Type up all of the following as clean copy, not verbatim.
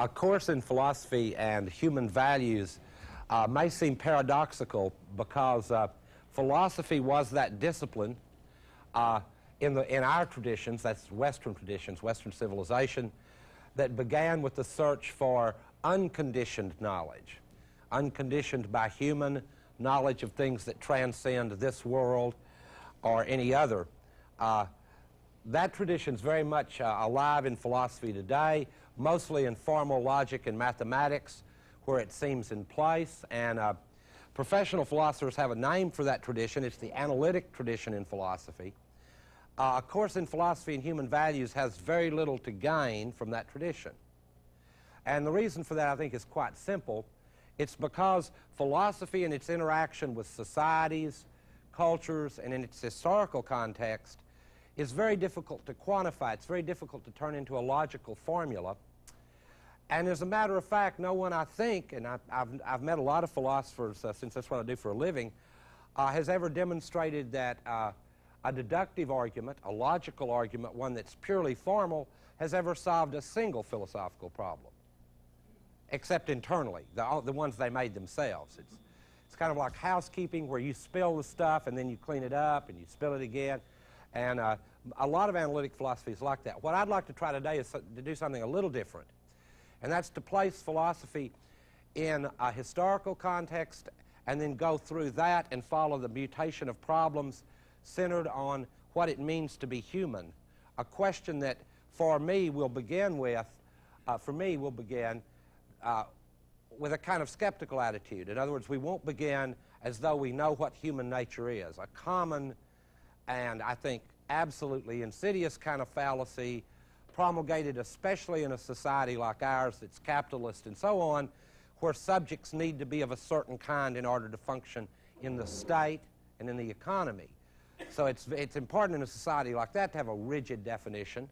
A course in philosophy and human values may seem paradoxical because philosophy was that discipline in our traditions, that's Western traditions, Western civilization, that began with the search for unconditioned knowledge, unconditioned by human knowledge of things that transcend this world or any other. That tradition is very much alive in philosophy today, mostly in formal logic and mathematics, where it seems in place. And professional philosophers have a name for that tradition. It's the analytic tradition in philosophy. A course in philosophy and human values has very little to gain from that tradition. And the reason for that, I think, is quite simple. It's because philosophy in its interaction with societies, cultures, and in its historical context is very difficult to quantify. It's very difficult to turn into a logical formula. And as a matter of fact, no one, I think, and I've met a lot of philosophers since that's what I do for a living, has ever demonstrated that a deductive argument, a logical argument, one that's purely formal, has ever solved a single philosophical problem, except internally, the ones they made themselves. It's kind of like housekeeping, where you spill the stuff and then you clean it up and you spill it again. And a lot of analytic philosophy is like that. What I'd like to try today is to do something a little different, and that's to place philosophy in a historical context and then go through that and follow the mutation of problems centered on what it means to be human, a question that for me will begin with a kind of skeptical attitude. In other words, we won't begin as though we know what human nature is, a common and I think absolutely insidious kind of fallacy promulgated especially in a society like ours that's capitalist and so on, where subjects need to be of a certain kind in order to function in the state and in the economy. So it's important in a society like that to have a rigid definition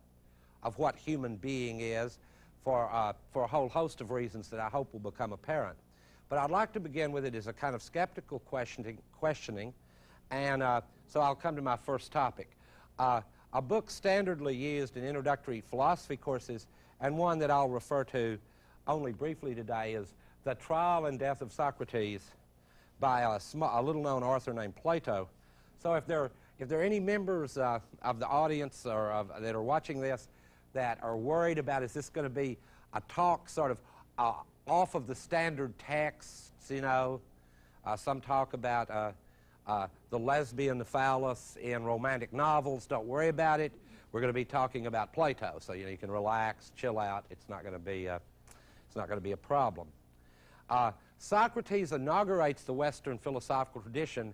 of what human being is for a whole host of reasons that I hope will become apparent. But I'd like to begin with it as a kind of skeptical questioning, and so I'll come to my first topic. A book standardly used in introductory philosophy courses, and one that I'll refer to only briefly today, is The Trial and Death of Socrates by a little-known author named Plato. So if there are any members of the audience or that are watching this that are worried about, is this going to be a talk sort of off of the standard texts, you know, some talk about the lesbian, the phallus in romantic novels, don't worry about it. We're going to be talking about Plato, so you can relax, chill out. It's not going to be a problem. Socrates inaugurates the Western philosophical tradition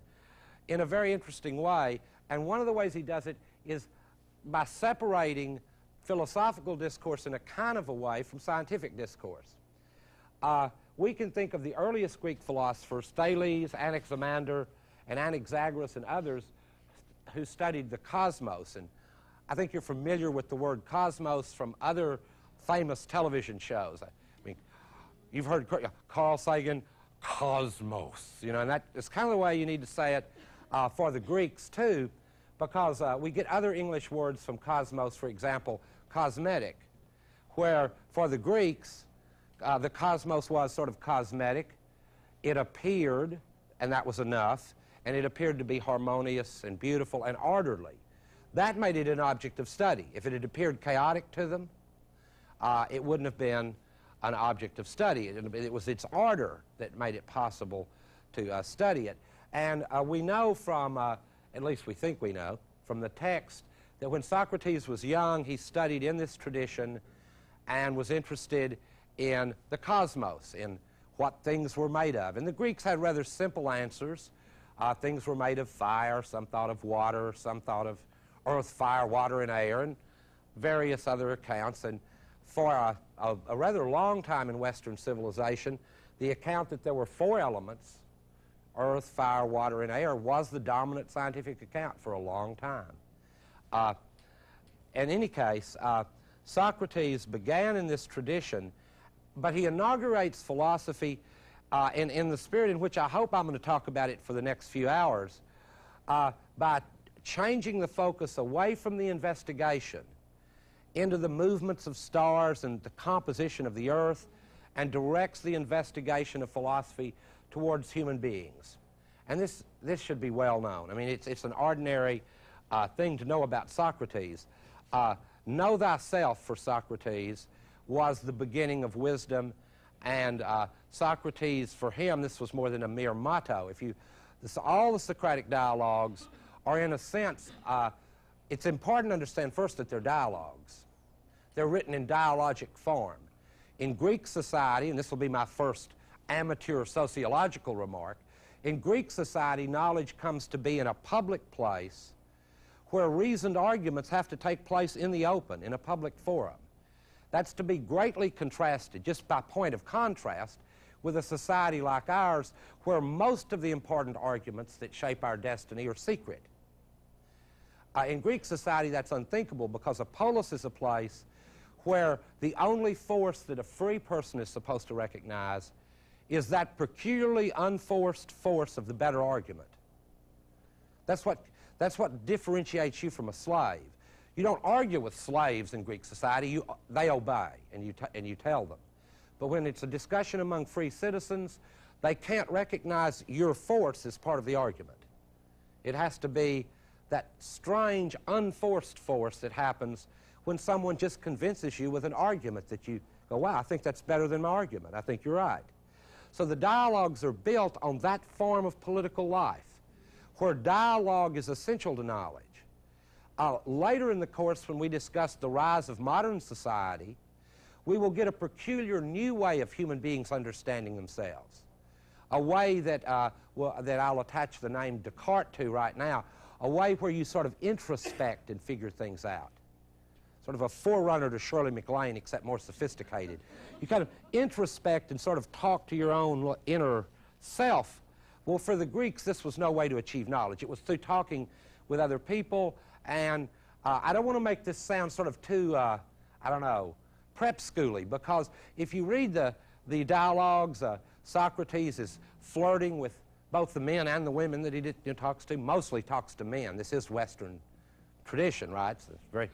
in a very interesting way, and one of the ways he does it is by separating philosophical discourse in a kind of a way from scientific discourse. We can think of the earliest Greek philosophers, Thales, Anaximander, and Anaxagoras and others, who studied the cosmos. And I think you're familiar with the word cosmos from other famous television shows. I mean, you've heard Carl Sagan, cosmos, and that is kind of the way you need to say it for the Greeks too, because we get other English words from cosmos, for example, cosmetic, where for the Greeks, the cosmos was sort of cosmetic. It appeared, and that was enough, and it appeared to be harmonious and beautiful and orderly. That made it an object of study. If it had appeared chaotic to them, it wouldn't have been an object of study. It was its order that made it possible to study it. And we know from, at least we think we know, from the text, that when Socrates was young, he studied in this tradition and was interested in the cosmos, in what things were made of. And the Greeks had rather simple answers. Things were made of fire, some thought of water, some thought of earth, fire, water, and air, and various other accounts. And for a rather long time in Western civilization, the account that there were four elements, earth, fire, water, and air, was the dominant scientific account for a long time. In any case, Socrates began in this tradition, but he inaugurates philosophy in the spirit in which I hope I'm going to talk about it for the next few hours, by changing the focus away from the investigation into the movements of stars and the composition of the earth, and directs the investigation of philosophy towards human beings. And this should be well known. I mean, it's an ordinary thing to know about Socrates. Know thyself, for Socrates, was the beginning of wisdom, and Socrates, for him, this was more than a mere motto. All the Socratic dialogues are, in a sense, it's important to understand first that they're dialogues. They're written in dialogic form. In Greek society, and this will be my first amateur sociological remark, in Greek society, knowledge comes to be in a public place where reasoned arguments have to take place in the open, in a public forum. That's to be greatly contrasted, just by point of contrast, with a society like ours where most of the important arguments that shape our destiny are secret. In Greek society, that's unthinkable, because a polis is a place where the only force that a free person is supposed to recognize is that peculiarly unforced force of the better argument. That's what differentiates you from a slave. You don't argue with slaves in Greek society. They obey, and you tell them. But when it's a discussion among free citizens, they can't recognize your force as part of the argument. It has to be that strange, unforced force that happens when someone just convinces you with an argument that you go, wow, I think that's better than my argument. I think you're right. So the dialogues are built on that form of political life, where dialogue is essential to knowledge. Later in the course, when we discuss the rise of modern society, we will get a peculiar new way of human beings understanding themselves, a way that I'll attach the name Descartes to right now, a way where you sort of introspect and figure things out. Sort of a forerunner to Shirley MacLaine, except more sophisticated. You kind of introspect and sort of talk to your own inner self. Well, for the Greeks, this was no way to achieve knowledge. It was through talking with other people, and I don't want to make this sound sort of too, I don't know, prep schooly, because if you read the dialogues, Socrates is flirting with both the men and the women that he talks to. Mostly talks to men. This is Western tradition, right? So it's very...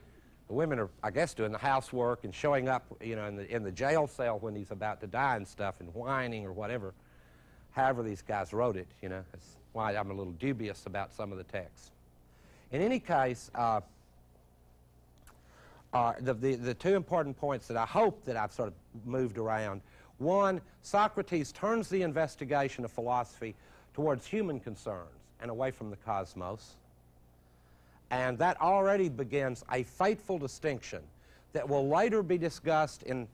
The women are, I guess, doing the housework and showing up, you know, in the jail cell when he's about to die and stuff, and whining or whatever. However these guys wrote it, you know. That's why I'm a little dubious about some of the texts. In any case, the two important points that I hope that I've sort of moved around. One, Socrates turns the investigation of philosophy towards human concerns and away from the cosmos. And that already begins a fateful distinction that will later be discussed in,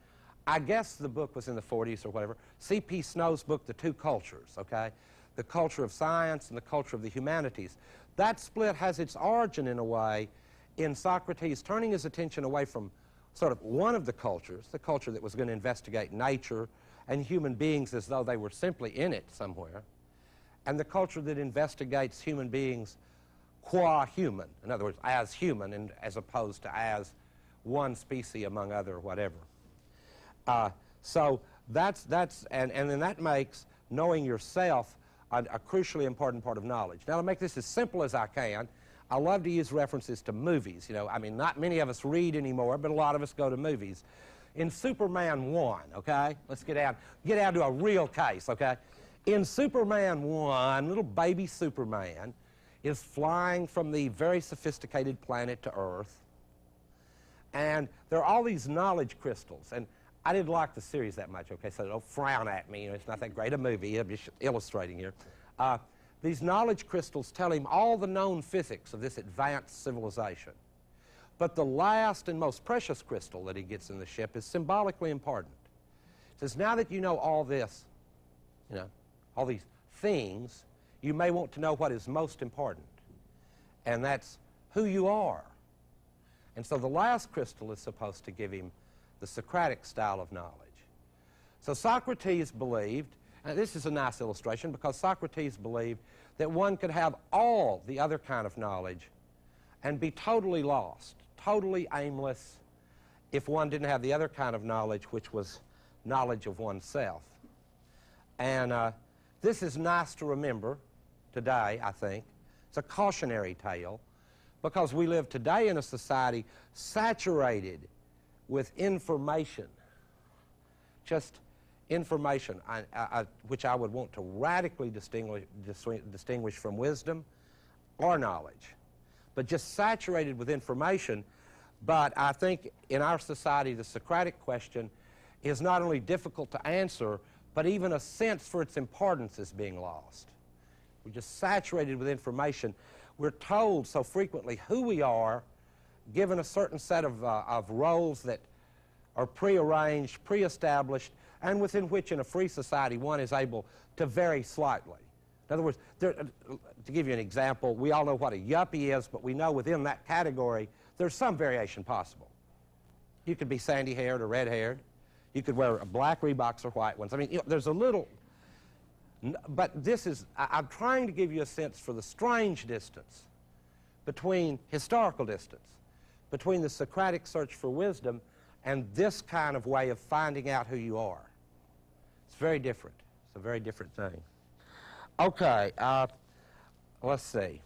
I guess the book was in the 40s or whatever, C.P. Snow's book, The Two Cultures, okay? The culture of science and the culture of the humanities. That split has its origin, in a way, in Socrates turning his attention away from sort of one of the cultures, the culture that was going to investigate nature and human beings as though they were simply in it somewhere, and the culture that investigates human beings qua human, in other words, as human, and as opposed to as one species among other whatever. So and then that makes knowing yourself a crucially important part of knowledge. Now, to make this as simple as I can, I love to use references to movies. You know, I mean, not many of us read anymore, but a lot of us go to movies. In Superman 1, okay, let's get down to a real case, okay? In Superman 1, little baby Superman is flying from the very sophisticated planet to Earth, and there are all these knowledge crystals, and I didn't like the series that much, okay, so don't frown at me, you know, it's not that great a movie, I'm just illustrating here. These knowledge crystals tell him all the known physics of this advanced civilization. But the last and most precious crystal that he gets in the ship is symbolically important. It says, now that you know all this, you know, all these things, you may want to know what is most important, and that's who you are. And so the last crystal is supposed to give him the Socratic style of knowledge. So Socrates believed, and this is a nice illustration, because Socrates believed that one could have all the other kind of knowledge and be totally lost, totally aimless, if one didn't have the other kind of knowledge, which was knowledge of oneself. And this is nice to remember today, I think. It's a cautionary tale, because we live today in a society saturated with information, just information, which I would want to radically distinguish from wisdom or knowledge, but just saturated with information. But I think in our society the Socratic question is not only difficult to answer, but even a sense for its importance is being lost. We're just saturated with information. We're told so frequently who we are, given a certain set of roles that are prearranged, pre-established, and within which in a free society one is able to vary slightly. In other words, to give you an example, we all know what a yuppie is, but we know within that category there's some variation possible. You could be sandy-haired or red-haired. You could wear black Reeboks or white ones. I mean, there's a little, but this is, I'm trying to give you a sense for the strange distance between, historical distance, between the Socratic search for wisdom and this kind of way of finding out who you are. It's very different. It's a very different thing. Okay, let's see.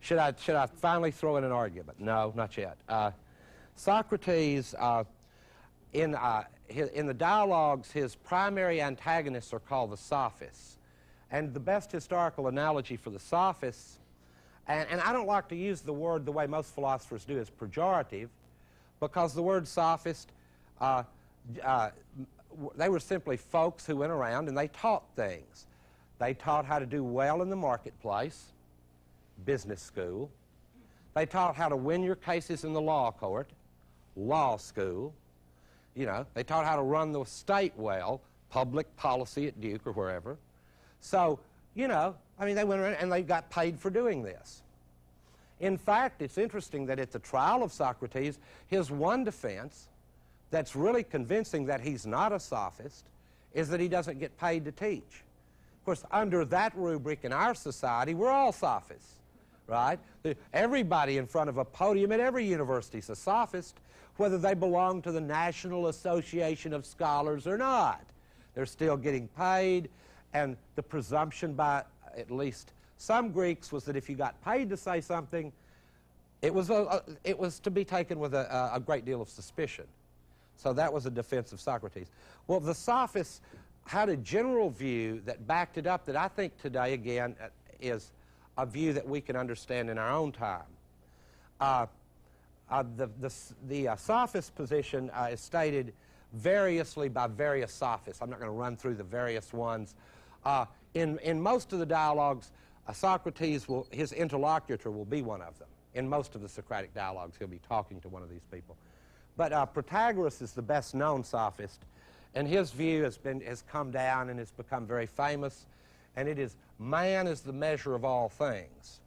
Should I finally throw in an argument? No, not yet. Socrates, in the dialogues, his primary antagonists are called the Sophists. And the best historical analogy for the Sophists, and I don't like to use the word the way most philosophers do, is pejorative, because the word sophist, they were simply folks who went around and they taught things. They taught how to do well in the marketplace, business school. They taught how to win your cases in the law court, law school. You know, they taught how to run the state well, public policy at Duke or wherever. So, you know, I mean, they went around and they got paid for doing this. In fact, it's interesting that at the trial of Socrates, his one defense that's really convincing that he's not a sophist is that he doesn't get paid to teach. Of course, under that rubric in our society, we're all sophists, right? Everybody in front of a podium at every university is a sophist, whether they belong to the National Association of Scholars or not. They're still getting paid, and the presumption by at least some Greeks was that if you got paid to say something, it was to be taken with a great deal of suspicion. So that was a defense of Socrates. Well, the Sophists had a general view that backed it up that I think today, again, is a view that we can understand in our own time. The sophist position is stated variously by various sophists. I'm not going to run through the various ones. In most of the dialogues, Socrates, his interlocutor will be one of them. In most of the Socratic dialogues, he'll be talking to one of these people. But Protagoras is the best known sophist, and his view has come down and has become very famous, and it is, man is the measure of all things.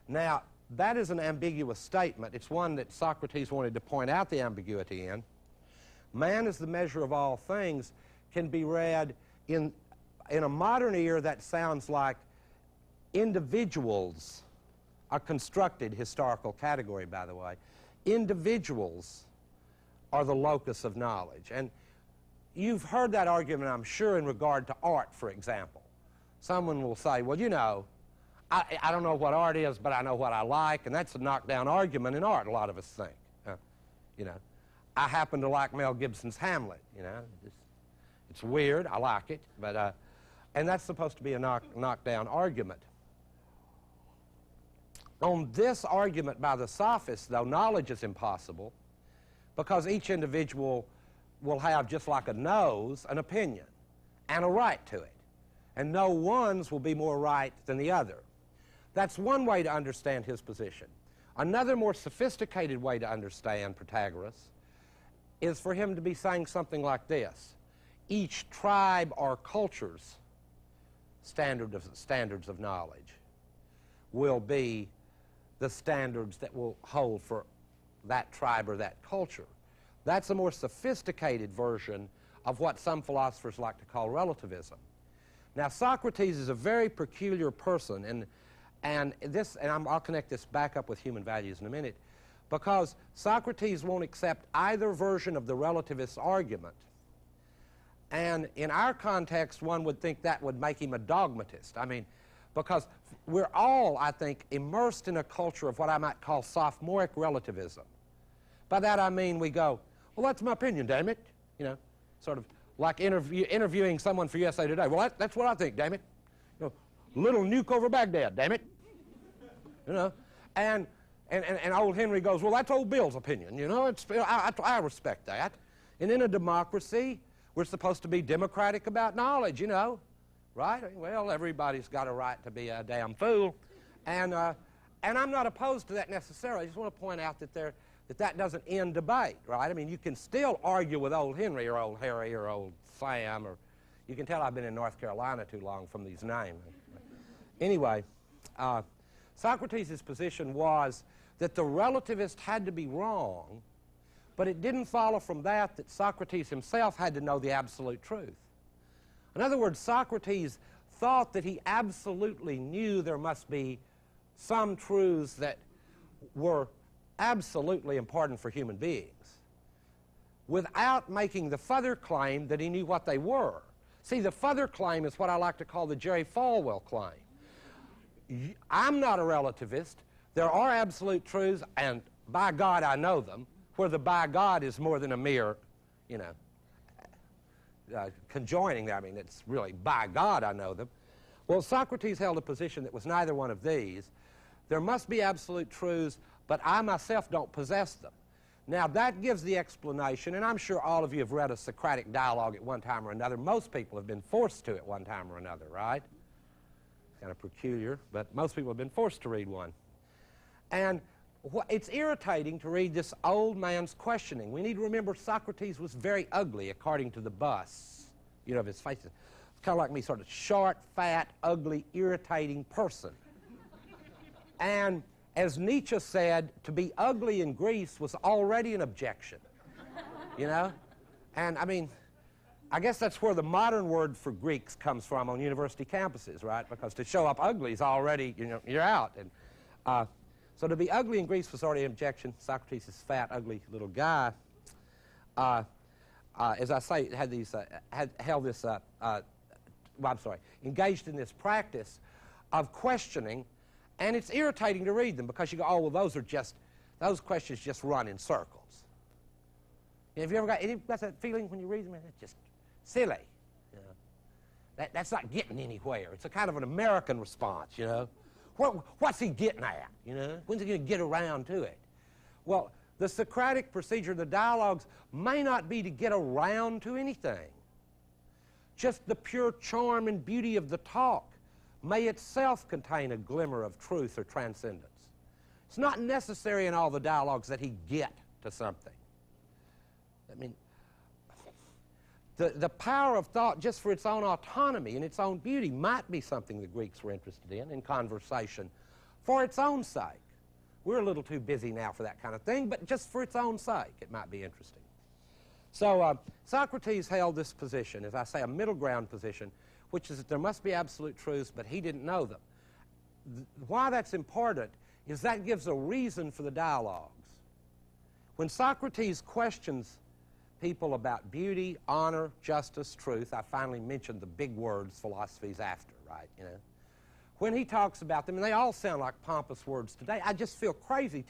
Now, that is an ambiguous statement. It's one that Socrates wanted to point out the ambiguity in. Man is the measure of all things can be read in a modern ear that sounds like individuals, a constructed historical category, by the way. Individuals are the locus of knowledge. And you've heard that argument, I'm sure, in regard to art, for example. Someone will say, well, you know, I don't know what art is, but I know what I like, and that's a knockdown argument in art, a lot of us think. You know, I happen to like Mel Gibson's Hamlet, you know. It's weird, I like it, but, and that's supposed to be a knockdown argument. On this argument by the Sophists, though, knowledge is impossible because each individual will have, just like a nose, an opinion and a right to it. And no one's will be more right than the other. That's one way to understand his position. Another more sophisticated way to understand Protagoras is for him to be saying something like this. Each tribe or culture's standards of knowledge will be the standards that will hold for that tribe or that culture. That's a more sophisticated version of what some philosophers like to call relativism. Now, Socrates is a very peculiar person, and I'll connect this back up with human values in a minute, because Socrates won't accept either version of the relativist argument. And in our context, one would think that would make him a dogmatist. I mean, because we're all, I think, immersed in a culture of what I might call sophomoric relativism. By that I mean we go, well, that's my opinion, damn it. You know, sort of like interviewing someone for USA Today. Well, that's what I think, damn it. You know, little nuke over Baghdad, damn it. You know, and old Henry goes, well, that's old Bill's opinion. You know, I respect that. And in a democracy, we're supposed to be democratic about knowledge, you know, right? Well, everybody's got a right to be a damn fool. And I'm not opposed to that necessarily. I just want to point out that doesn't end debate, right? I mean, you can still argue with old Henry or old Harry or old Sam, or you can tell I've been in North Carolina too long from these names. Anyway, Socrates' position was that the relativist had to be wrong, but it didn't follow from that Socrates himself had to know the absolute truth. In other words, Socrates thought that he absolutely knew there must be some truths that were absolutely important for human beings, without making the further claim that he knew what they were. See, the further claim is what I like to call the Jerry Falwell claim. I'm not a relativist. There are absolute truths, and by God I know them, where the by God is more than a mere, you know, conjoining. I mean, it's really by God I know them. Well, Socrates held a position that was neither one of these. There must be absolute truths, but I myself don't possess them. Now, that gives the explanation, and I'm sure all of you have read a Socratic dialogue at one time or another. Most people have been forced to at one time or another, right? Kind of peculiar, but most people have been forced to read one. And it's irritating to read this old man's questioning. We need to remember Socrates was very ugly, according to the bust, you know, of his face. It's kind of like me, sort of short, fat, ugly, irritating person. And as Nietzsche said, to be ugly in Greece was already an objection, you know? And, I mean, I guess that's where the modern word for Greeks comes from on university campuses, right? Because to show up ugly is already, you know, you're out. And so to be ugly in Greece was already an objection. Socrates is fat, ugly little guy. As I say, engaged in this practice of questioning. And it's irritating to read them because you go, oh, well, those questions just run in circles. Have you ever got that feeling when you read them? It's just silly. You know? That's not getting anywhere. It's a kind of an American response, you know. What's he getting at, you know? When's he going to get around to it? Well, the Socratic procedure, the dialogues, may not be to get around to anything. Just the pure charm and beauty of the talk may itself contain a glimmer of truth or transcendence. It's not necessary in all the dialogues that he get to something. I mean, the power of thought just for its own autonomy and its own beauty might be something the Greeks were interested in conversation for its own sake. We're a little too busy now for that kind of thing, but just for its own sake it might be interesting. So Socrates held this position, as I say, a middle ground position, which is that there must be absolute truths, but he didn't know them. Why that's important is that gives a reason for the dialogues. When Socrates questions people about beauty, honor, justice, truth, I finally mentioned the big words philosophy's after, right? You know, when he talks about them, and they all sound like pompous words today, I just feel crazy,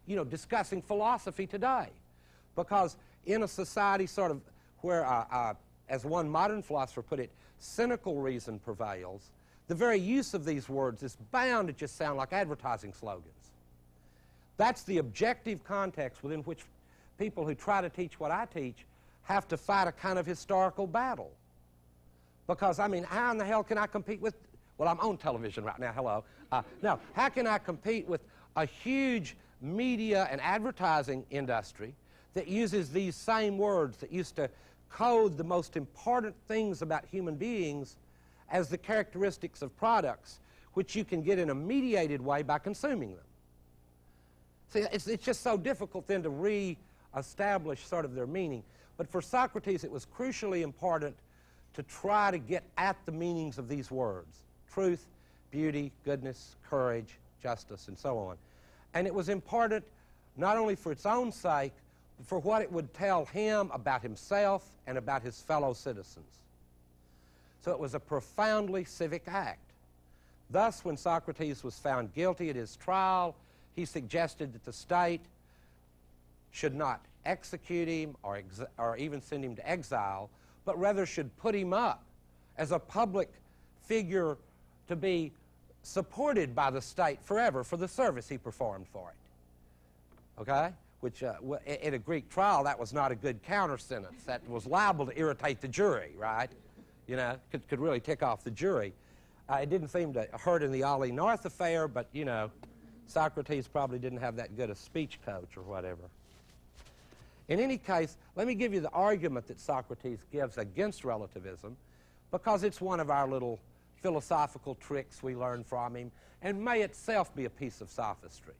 you know, discussing philosophy today, because in a society sort of where, as one modern philosopher put it, cynical reason prevails, the very use of these words is bound to just sound like advertising slogans. That's the objective context within which people who try to teach what I teach have to fight a kind of historical battle. Because, I mean, how in the hell can I compete with, well, I'm on television right now, hello. No, how can I compete with a huge media and advertising industry that uses these same words, that used to code the most important things about human beings as the characteristics of products, which you can get in a mediated way by consuming them? See, it's just so difficult then to re-establish sort of their meaning. But for Socrates, it was crucially important to try to get at the meanings of these words: truth, beauty, goodness, courage, justice, and so on. And it was important not only for its own sake, but for what it would tell him about himself and about his fellow citizens. So it was a profoundly civic act. Thus, when Socrates was found guilty at his trial, he suggested that the state should not execute him or even send him to exile, but rather should put him up as a public figure to be supported by the state forever for the service he performed for it. Okay? Which, in a Greek trial, that was not a good counter sentence. That was liable to irritate the jury, right? You know, could really tick off the jury. It didn't seem to hurt in the Ollie North affair, but, you know, Socrates probably didn't have that good a speech coach or whatever. In any case, let me give you the argument that Socrates gives against relativism, because it's one of our little philosophical tricks we learn from him, and may itself be a piece of sophistry.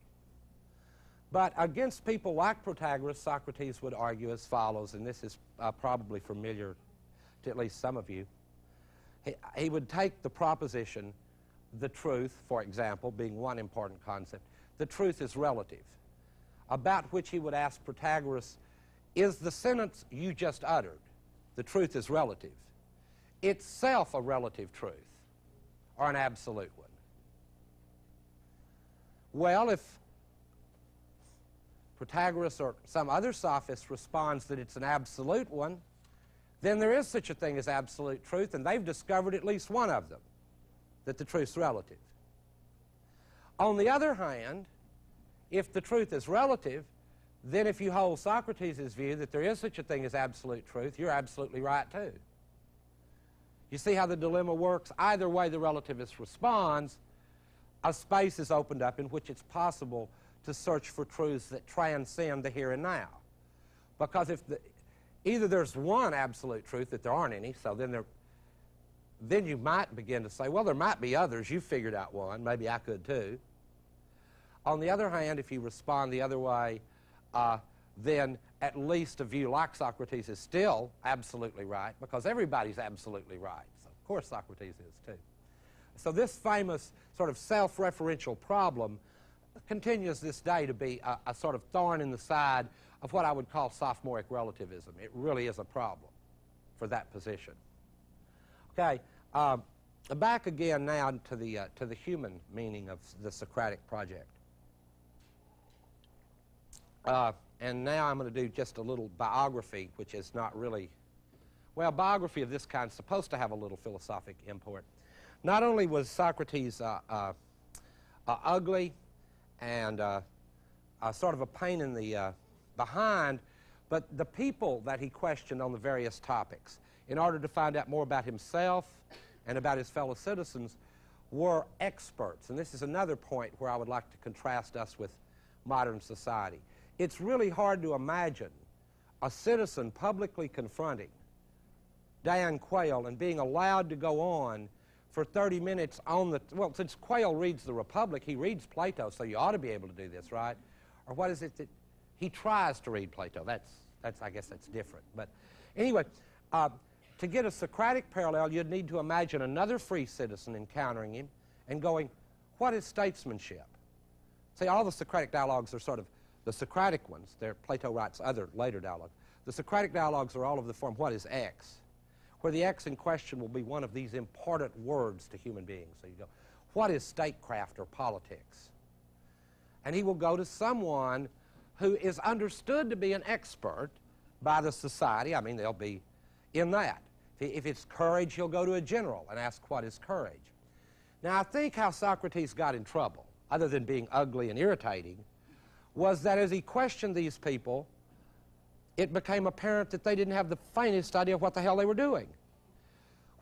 But against people like Protagoras, Socrates would argue as follows, and this is probably familiar to at least some of you. He would take the proposition, the truth, for example, being one important concept, the truth is relative, about which he would ask Protagoras, is the sentence you just uttered, the truth is relative, itself a relative truth, or an absolute one? Well, if Protagoras or some other sophist responds that it's an absolute one, then there is such a thing as absolute truth, and they've discovered at least one of them, that the truth's relative. On the other hand, if the truth is relative, then if you hold Socrates' view that there is such a thing as absolute truth, you're absolutely right too. You see how the dilemma works? Either way the relativist responds, a space is opened up in which it's possible to search for truths that transcend the here and now. Because if either there's one absolute truth that there aren't any, so then you might begin to say, well, there might be others. You figured out one. Maybe I could too. On the other hand, if you respond the other way, then at least a view like Socrates is still absolutely right, because everybody's absolutely right. So of course Socrates is too. So this famous sort of self-referential problem continues this day to be a sort of thorn in the side of what I would call sophomoric relativism. It really is a problem for that position. Okay, back again now to the human meaning of the Socratic project. And now I'm going to do just a little biography, which is not really, well, biography of this kind is supposed to have a little philosophic import. Not only was Socrates ugly and sort of a pain in the behind, but the people that he questioned on the various topics, in order to find out more about himself and about his fellow citizens, were experts. And this is another point where I would like to contrast us with modern society. It's really hard to imagine a citizen publicly confronting Dan Quayle and being allowed to go on for 30 minutes on the, well, since Quayle reads the Republic, he reads Plato, so you ought to be able to do this, right? Or what is it that he tries to read Plato? That's I guess that's different. But anyway, to get a Socratic parallel, you'd need to imagine another free citizen encountering him and going, what is statesmanship? See, all the Socratic dialogues are sort of the Socratic ones. Plato writes other later dialogues. The Socratic dialogues are all of the form, what is X? Where the X in question will be one of these important words to human beings. So you go, what is statecraft or politics? And he will go to someone who is understood to be an expert by the society. I mean, they'll be in that. If it's courage, he'll go to a general and ask, what is courage? Now, I think how Socrates got in trouble, other than being ugly and irritating, was that as he questioned these people, it became apparent that they didn't have the faintest idea of what the hell they were doing,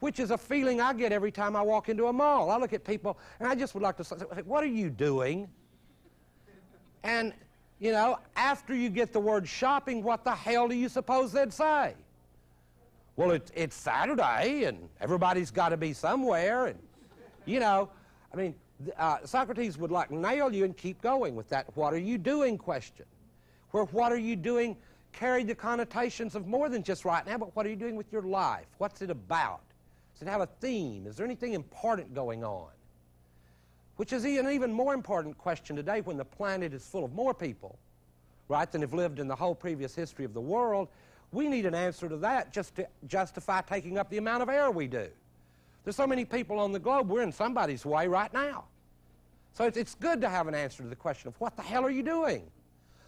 which is a feeling I get every time I walk into a mall. I look at people, and I just would like to say, what are you doing? And, you know, after you get the word shopping, what the hell do you suppose they'd say? Well, it's Saturday, and everybody's got to be somewhere, and, you know, I mean, Socrates would like nail you and keep going with that what are you doing question, where what are you doing carried the connotations of more than just right now, but what are you doing with your life? What's it about? Does it have a theme? Is there anything important going on? Which is an even more important question today when the planet is full of more people, right, than have lived in the whole previous history of the world. We need an answer to that just to justify taking up the amount of air we do. There's so many people on the globe, we're in somebody's way right now. So it's good to have an answer to the question of what the hell are you doing?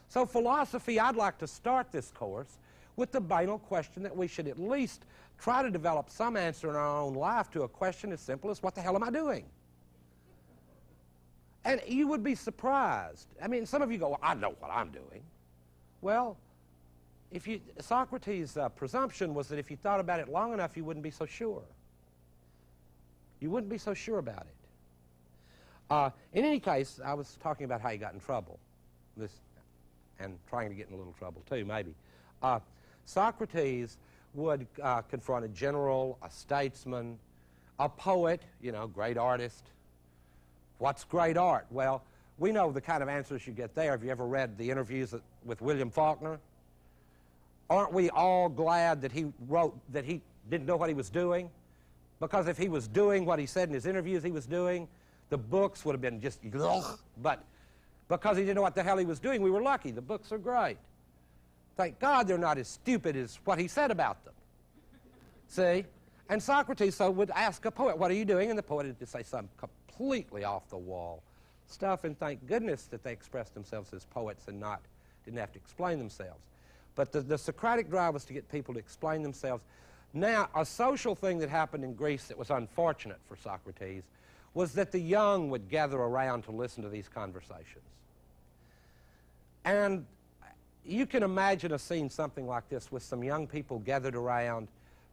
So philosophy, I'd like to start this course with the banal question that we should at least try to develop some answer in our own life to a question as simple as, what the hell am I doing? And you would be surprised. I mean, some of you go, well, I know what I'm doing. Well, Socrates' presumption was that if you thought about it long enough, you wouldn't be so sure. You wouldn't be so sure about it. In any case, I was talking about how he got in trouble, and trying to get in a little trouble too, maybe. Socrates would confront a general, a statesman, a poet, you know, great artist. What's great art? Well, we know the kind of answers you get there. Have you ever read the interviews with William Faulkner? Aren't we all glad that he wrote that he didn't know what he was doing? Because if he was doing what he said in his interviews he was doing, the books would have been just, ugh. But because he didn't know what the hell he was doing, we were lucky. The books are great. Thank God they're not as stupid as what he said about them. See? And Socrates would ask a poet, what are you doing? And the poet would just say something completely off the wall stuff, and thank goodness that they expressed themselves as poets and didn't have to explain themselves. But the Socratic drive was to get people to explain themselves. Now, a social thing that happened in Greece that was unfortunate for Socrates was that the young would gather around to listen to these conversations. And you can imagine a scene something like this with some young people gathered around,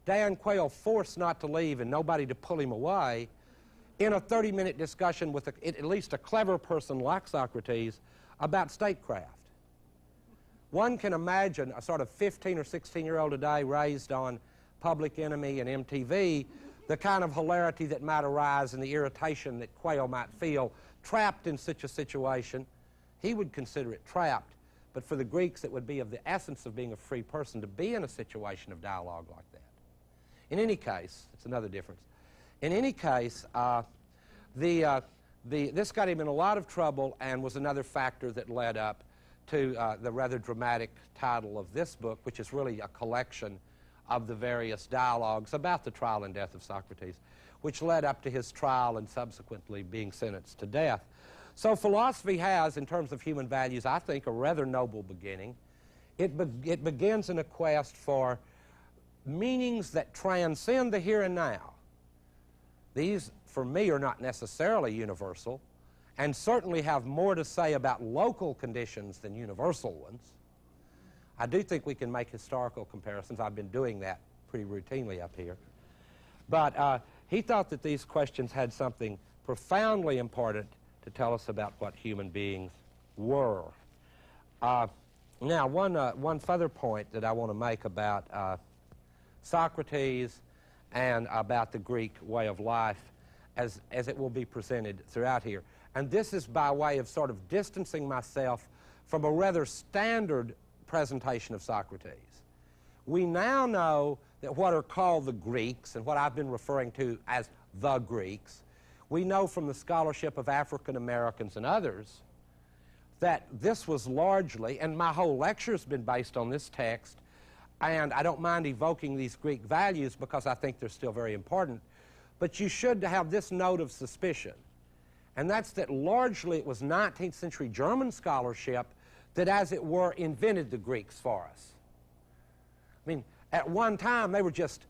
Dan Quayle forced not to leave and nobody to pull him away, in a 30-minute discussion with at least a clever person like Socrates about statecraft. One can imagine a sort of 15 or 16-year-old today raised on Public Enemy and MTV, the kind of hilarity that might arise and the irritation that Quayle might feel trapped in such a situation. He would consider it trapped, but for the Greeks it would be of the essence of being a free person to be in a situation of dialogue like that. In any case, it's another difference. In any case, this got him in a lot of trouble and was another factor that led up to the rather dramatic title of this book, which is really a collection of the various dialogues about the trial and death of Socrates, which led up to his trial and subsequently being sentenced to death. So philosophy has, in terms of human values, I think, a rather noble beginning. It begins in a quest for meanings that transcend the here and now. These, for me, are not necessarily universal, and certainly have more to say about local conditions than universal ones. I do think we can make historical comparisons. I've been doing that pretty routinely up here. But he thought that these questions had something profoundly important to tell us about what human beings were. Now, one further point that I want to make about Socrates and about the Greek way of life as it will be presented throughout here. And this is by way of sort of distancing myself from a rather standard presentation of Socrates. We now know that what are called the Greeks, and what I've been referring to as the Greeks, we know from the scholarship of African Americans and others that this was largely, and my whole lecture has been based on this text, and I don't mind evoking these Greek values because I think they're still very important, but you should have this note of suspicion, and that's that largely it was 19th century German scholarship that, as it were, invented the Greeks for us. I mean, at one time they were just,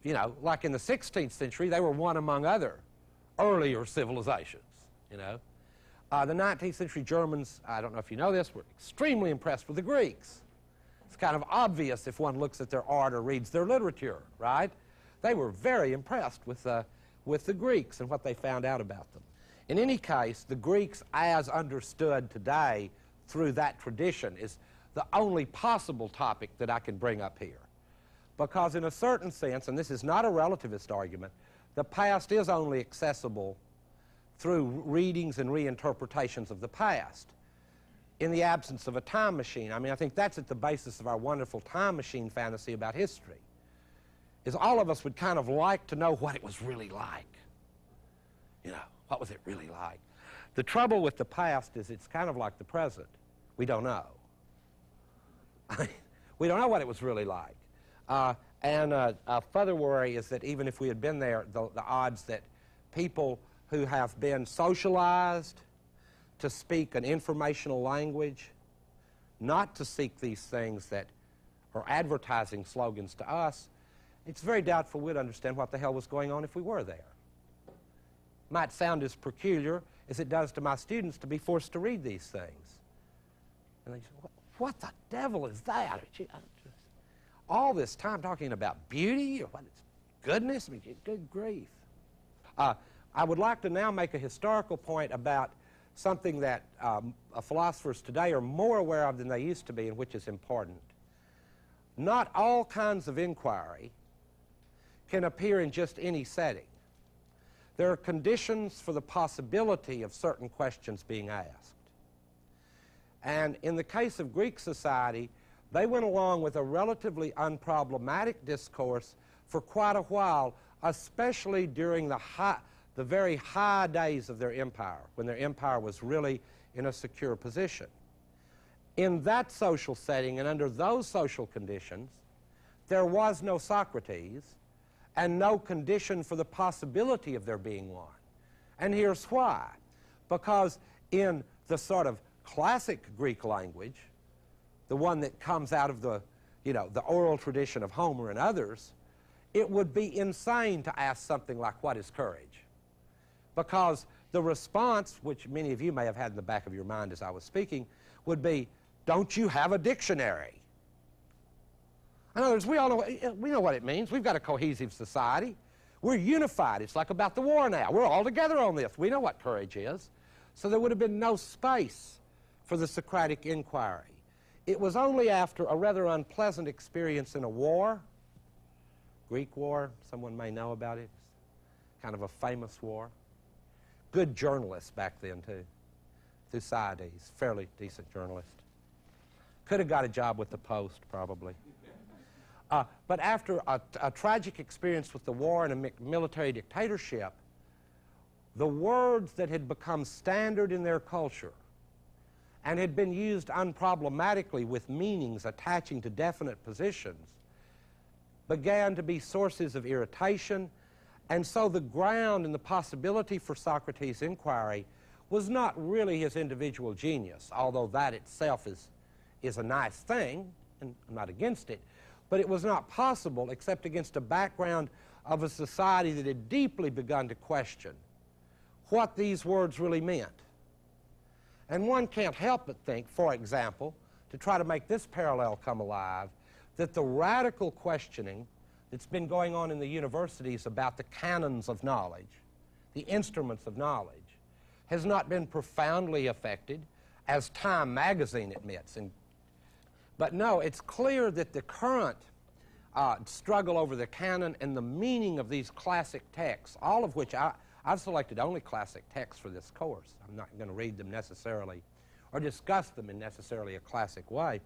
you know, like in the 16th century, they were one among other earlier civilizations, you know. The 19th century Germans, I don't know if you know this, were extremely impressed with the Greeks. It's kind of obvious if one looks at their art or reads their literature, right? They were very impressed with the Greeks and what they found out about them. In any case, the Greeks as understood today through that tradition is the only possible topic that I can bring up here. Because in a certain sense, and this is not a relativist argument, the past is only accessible through readings and reinterpretations of the past in the absence of a time machine. I mean, I think that's at the basis of our wonderful time machine fantasy about history, is all of us would kind of like to know what it was really like. You know, what was it really like? The trouble with the past is it's kind of like the present. We don't know. We don't know what it was really like. And a further worry is that even if we had been there, the odds that people who have been socialized to speak an informational language, not to seek these things that are advertising slogans to us, it's very doubtful we'd understand what the hell was going on if we were there. Might sound as peculiar as it does to my students to be forced to read these things. And they say, what the devil is that? All this time talking about beauty or what is goodness? I mean, good grief. I would like to now make a historical point about something that philosophers today are more aware of than they used to be, and which is important. Not all kinds of inquiry can appear in just any setting. There are conditions for the possibility of certain questions being asked. And in the case of Greek society, they went along with a relatively unproblematic discourse for quite a while, especially during the very high days of their empire, when their empire was really in a secure position. In that social setting and under those social conditions, there was no Socrates and no condition for the possibility of there being one. And here's why. Because in the sort of classic Greek language, the one that comes out of the oral tradition of Homer and others, it would be insane to ask something like, what is courage? Because the response, which many of you may have had in the back of your mind as I was speaking, would be, don't you have a dictionary? In other words, we know what it means. We've got a cohesive society. We're unified. It's like about the war now. We're all together on this. We know what courage is. So there would have been no space for the Socratic inquiry. It was only after a rather unpleasant experience in a war, Greek war, someone may know about it, kind of a famous war. Good journalist back then, too. Thucydides, fairly decent journalist. Could have got a job with the Post, probably. But after a tragic experience with the war and a military dictatorship, the words that had become standard in their culture and had been used unproblematically with meanings attaching to definite positions began to be sources of irritation, and so the ground and the possibility for Socrates' inquiry was not really his individual genius, although that itself is a nice thing, and I'm not against it, but it was not possible except against a background of a society that had deeply begun to question what these words really meant. And one can't help but think, for example, to try to make this parallel come alive, that the radical questioning that's been going on in the universities about the canons of knowledge, the instruments of knowledge, has not been profoundly affected, as Time magazine admits. But no, it's clear that the current struggle over the canon and the meaning of these classic texts, all of which I've selected only classic texts for this course. I'm not going to read them necessarily or discuss them in necessarily a classic way.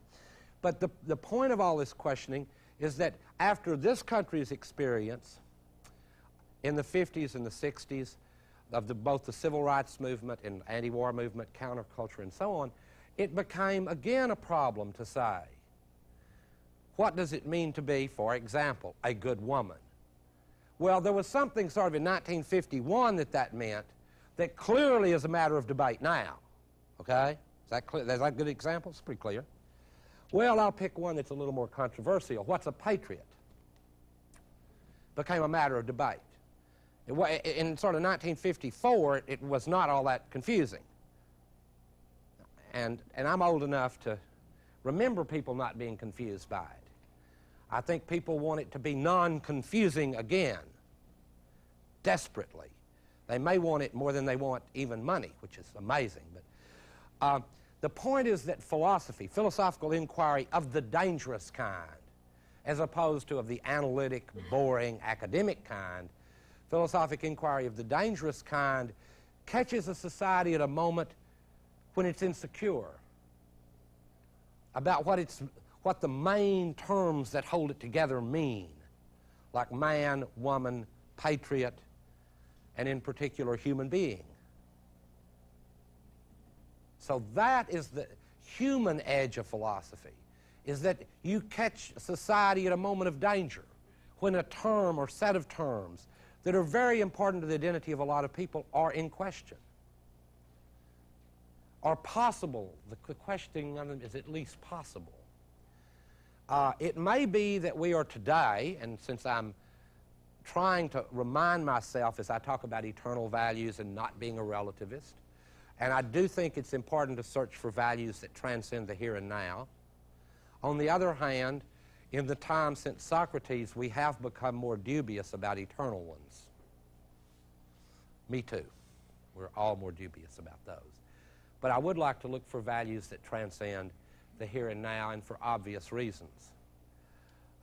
But the point of all this questioning is that after this country's experience in the 50s and the 60s of both the civil rights movement and anti-war movement, counterculture, and so on, it became again a problem to say, what does it mean to be, for example, a good woman? Well, there was something sort of in 1951 that meant that clearly is a matter of debate now. Okay? Is that clear? Is that a good example? It's pretty clear. Well, I'll pick one that's a little more controversial. What's a patriot? Became a matter of debate. In sort of 1954, it was not all that confusing. And I'm old enough to remember people not being confused by it. I think people want it to be non-confusing again, desperately. They may want it more than they want even money, which is amazing. But the point is that philosophy, philosophical inquiry of the dangerous kind, as opposed to of the analytic, boring, academic kind, philosophic inquiry of the dangerous kind catches a society at a moment when it's insecure about what the main terms that hold it together mean, like man, woman, patriot, and in particular human being. So that is the human edge of philosophy, is that you catch society at a moment of danger when a term or set of terms that are very important to the identity of a lot of people are in question. or possible. The questioning of them is at least possible. It may be that we are today, and since I'm trying to remind myself as I talk about eternal values and not being a relativist, and I do think it's important to search for values that transcend the here and now. On the other hand, in the time since Socrates, we have become more dubious about eternal ones. Me too. We're all more dubious about those. But I would like to look for values that transcend the here and now, and for obvious reasons.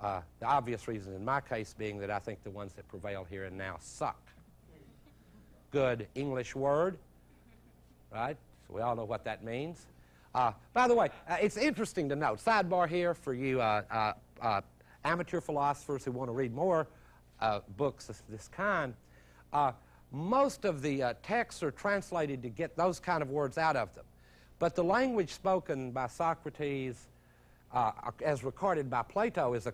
The obvious reason in my case being that I think the ones that prevail here and now suck. Good English word, right? So we all know what that means. By the way, it's interesting to note, sidebar here for you amateur philosophers who want to read more books of this kind, most of the texts are translated to get those kind of words out of them. But the language spoken by Socrates, as recorded by Plato, is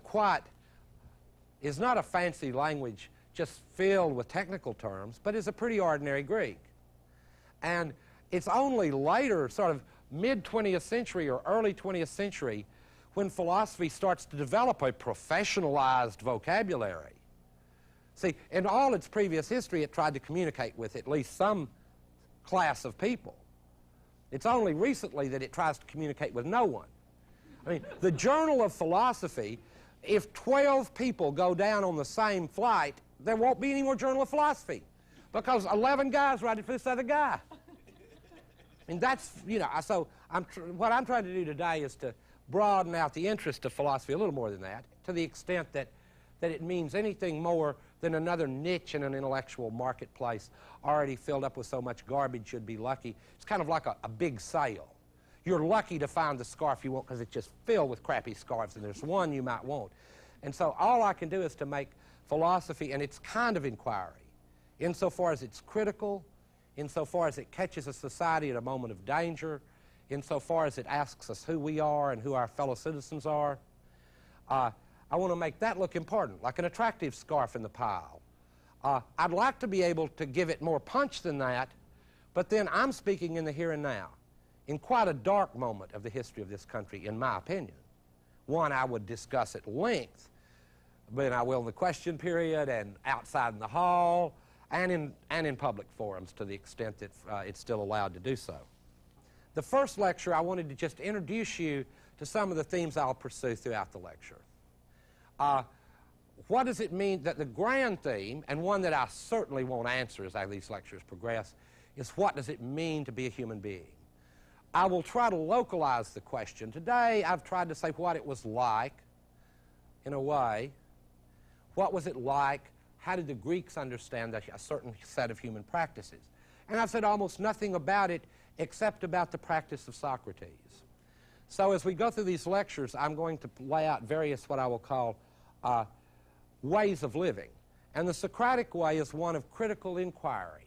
not a fancy language just filled with technical terms, but is a pretty ordinary Greek. And it's only later, sort of mid-20th century or early 20th century, when philosophy starts to develop a professionalized vocabulary. See, in all its previous history, it tried to communicate with at least some class of people. It's only recently that it tries to communicate with no one. I mean, the Journal of Philosophy, if 12 people go down on the same flight, there won't be any more Journal of Philosophy, because 11 guys write it for this other guy. And that's, you know, so what I'm trying to do today is to broaden out the interest of philosophy a little more than that, to the extent that it means anything more than another niche in an intellectual marketplace already filled up with so much garbage you'd be lucky. It's kind of like a big sale. You're lucky to find the scarf you want because it's just filled with crappy scarves, and there's one you might want. And so all I can do is to make philosophy and its kind of inquiry, insofar as it's critical, insofar as it catches a society at a moment of danger, insofar as it asks us who we are and who our fellow citizens are, I want to make that look important, like an attractive scarf in the pile. I'd like to be able to give it more punch than that, but then I'm speaking in the here and now, in quite a dark moment of the history of this country, in my opinion. One I would discuss at length, but I will in the question period and outside in the hall and in public forums to the extent that it's still allowed to do so. The first lecture, I wanted to just introduce you to some of the themes I'll pursue throughout the lecture. What does it mean that the grand theme, and one that I certainly won't answer as these lectures progress, is what does it mean to be a human being? I will try to localize the question. Today I've tried to say what it was like, in a way. What was it like? How did the Greeks understand a certain set of human practices? And I've said almost nothing about it except about the practice of Socrates. So as we go through these lectures, I'm going to lay out various what I will call ways of living. And the Socratic way is one of critical inquiry.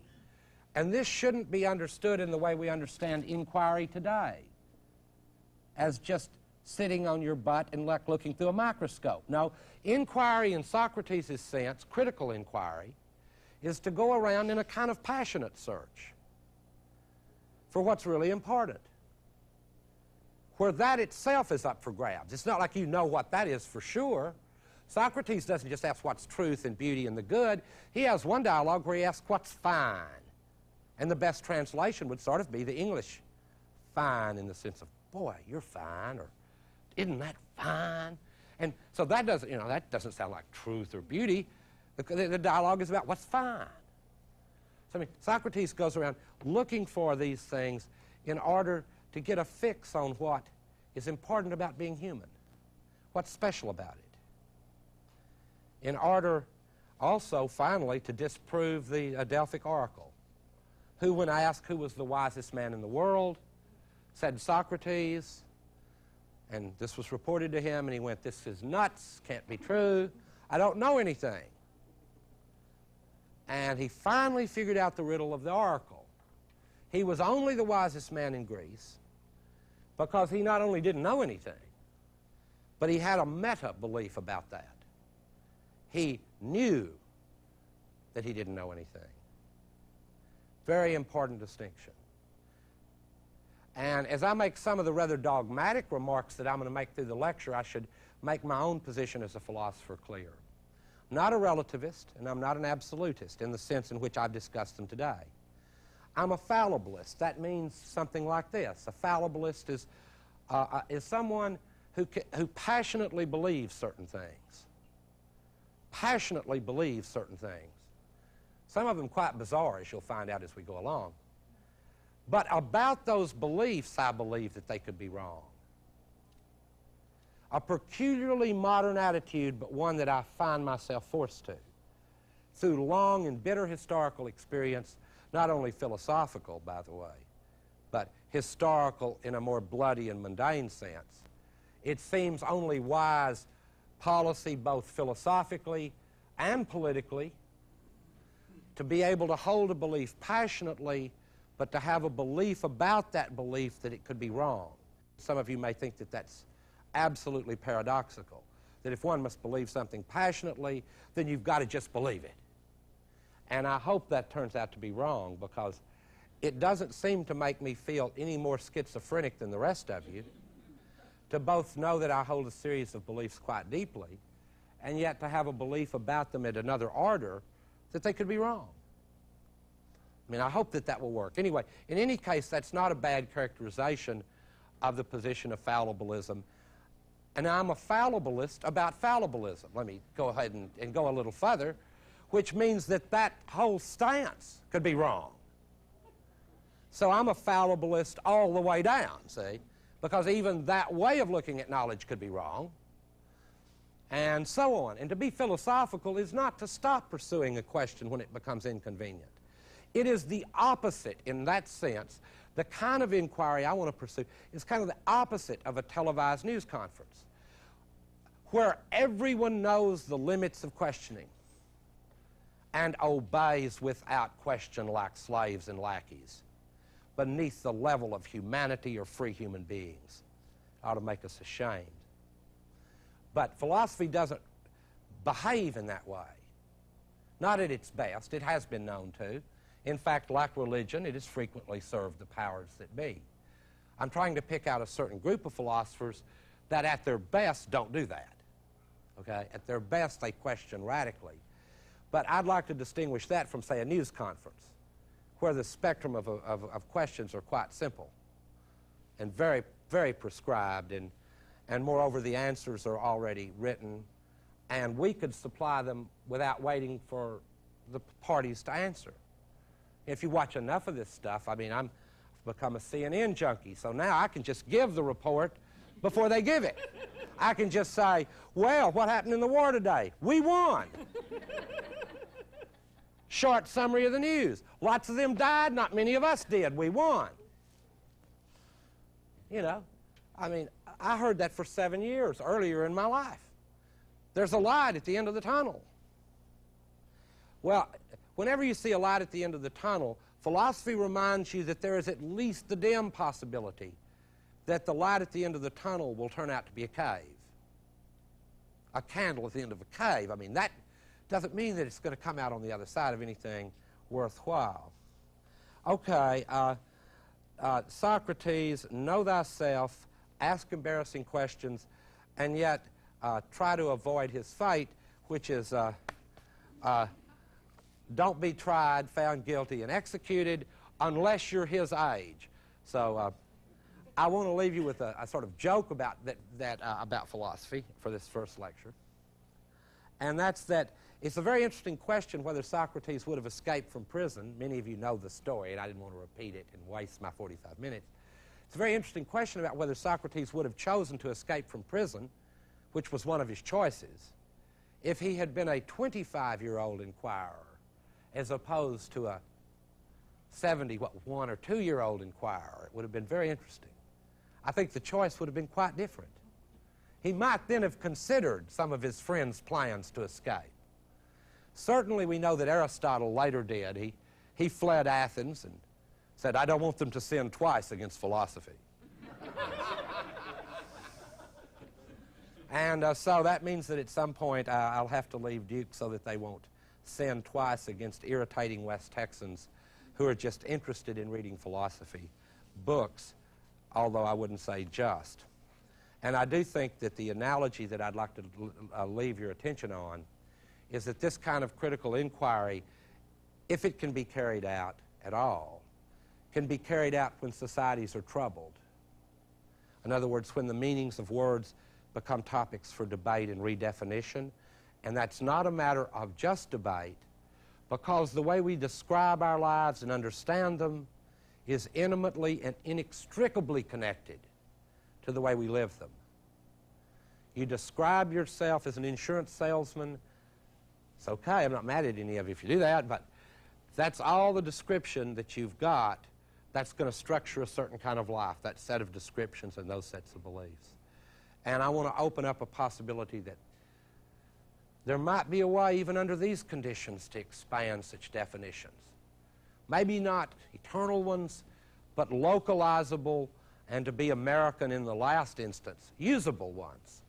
And this shouldn't be understood in the way we understand inquiry today, as just sitting on your butt and looking through a microscope. No, inquiry in Socrates' sense, critical inquiry, is to go around in a kind of passionate search for what's really important, where that itself is up for grabs. It's not like you know what that is for sure. Socrates doesn't just ask what's truth and beauty and the good. He has one dialogue where he asks what's fine. And the best translation would sort of be the English fine, in the sense of, boy, you're fine, or isn't that fine? And so that doesn't, you know, that doesn't sound like truth or beauty. The dialogue is about what's fine. So I mean, Socrates goes around looking for these things in order to get a fix on what is important about being human, what's special about it, in order also, finally, to disprove the Delphic oracle, who, when asked who was the wisest man in the world, said Socrates, and this was reported to him, and he went, this is nuts, can't be true, I don't know anything. And he finally figured out the riddle of the oracle. He was only the wisest man in Greece because he not only didn't know anything, but he had a meta-belief about that. He knew that he didn't know anything. Very important distinction. And as I make some of the rather dogmatic remarks that I'm going to make through the lecture, I should make my own position as a philosopher clear. I'm not a relativist, and I'm not an absolutist in the sense in which I've discussed them today. I'm a fallibilist. That means something like this. A fallibilist is someone who passionately believes certain things. Passionately believes certain things. Some of them quite bizarre, as you'll find out as we go along. But about those beliefs, I believe that they could be wrong. A peculiarly modern attitude, but one that I find myself forced to. Through long and bitter historical experience, not only philosophical, by the way, but historical in a more bloody and mundane sense. It seems only wise policy, both philosophically and politically, to be able to hold a belief passionately, but to have a belief about that belief that it could be wrong. Some of you may think that that's absolutely paradoxical, that if one must believe something passionately, then you've got to just believe it. And I hope that turns out to be wrong, because it doesn't seem to make me feel any more schizophrenic than the rest of you to both know that I hold a series of beliefs quite deeply, and yet to have a belief about them at another order that they could be wrong. I mean, I hope that that will work. Anyway, in any case, that's not a bad characterization of the position of fallibilism. And I'm a fallibilist about fallibilism. Let me go ahead and go a little further, which means that that whole stance could be wrong. So I'm a fallibilist all the way down, see? Because even that way of looking at knowledge could be wrong, and so on. And to be philosophical is not to stop pursuing a question when it becomes inconvenient. It is the opposite in that sense. The kind of inquiry I want to pursue is kind of the opposite of a televised news conference, where everyone knows the limits of questioning and obeys without question like slaves and lackeys beneath the level of humanity or free human beings. It ought to make us ashamed. But philosophy doesn't behave in that way. Not at its best. It has been known to. In fact, like religion, it has frequently served the powers that be. I'm trying to pick out a certain group of philosophers that at their best don't do that. Okay? At their best, they question radically. But I'd like to distinguish that from, say, a news conference, where the spectrum of questions are quite simple and very, very prescribed, and moreover, the answers are already written, and we could supply them without waiting for the parties to answer. If you watch enough of this stuff, I mean, I've become a CNN junkie, so now I can just give the report before they give it. I can just say, well, what happened in the war today? We won. Short summary of the news. Lots of them died, not many of us did. We won. You know, I mean, I heard that for 7 years earlier in my life. There's a light at the end of the tunnel. Well, whenever you see a light at the end of the tunnel, philosophy reminds you that there is at least the dim possibility that the light at the end of the tunnel will turn out to be a cave. A candle at the end of a cave. I mean, that doesn't mean that it's going to come out on the other side of anything worthwhile. Okay, Socrates, know thyself, ask embarrassing questions, and yet try to avoid his fate, which is don't be tried, found guilty, and executed unless you're his age. So I want to leave you with a sort of joke about about philosophy for this first lecture, and that's that it's a very interesting question whether Socrates would have escaped from prison. Many of you know the story, and I didn't want to repeat it and waste my 45 minutes. It's a very interesting question about whether Socrates would have chosen to escape from prison, which was one of his choices, if he had been a 25-year-old inquirer as opposed to a 1 or 2-year-old inquirer. It would have been very interesting. I think the choice would have been quite different. He might then have considered some of his friends' plans to escape. Certainly we know that Aristotle later did. He fled Athens and said, I don't want them to sin twice against philosophy. And so that means that at some point I'll have to leave Duke so that they won't sin twice against irritating West Texans who are just interested in reading philosophy books although I wouldn't say just. And I do think that the analogy that I'd like to leave your attention on is that this kind of critical inquiry, if it can be carried out at all, can be carried out when societies are troubled. In other words, when the meanings of words become topics for debate and redefinition. And that's not a matter of just debate, because the way we describe our lives and understand them is intimately and inextricably connected to the way we live them. You describe yourself as an insurance salesman. It's okay, I'm not mad at any of you if you do that, but that's all the description that you've got that's going to structure a certain kind of life, that set of descriptions and those sets of beliefs. And I want to open up a possibility that there might be a way, even under these conditions, to expand such definitions. Maybe not eternal ones, but localizable and, to be American in the last instance, usable ones.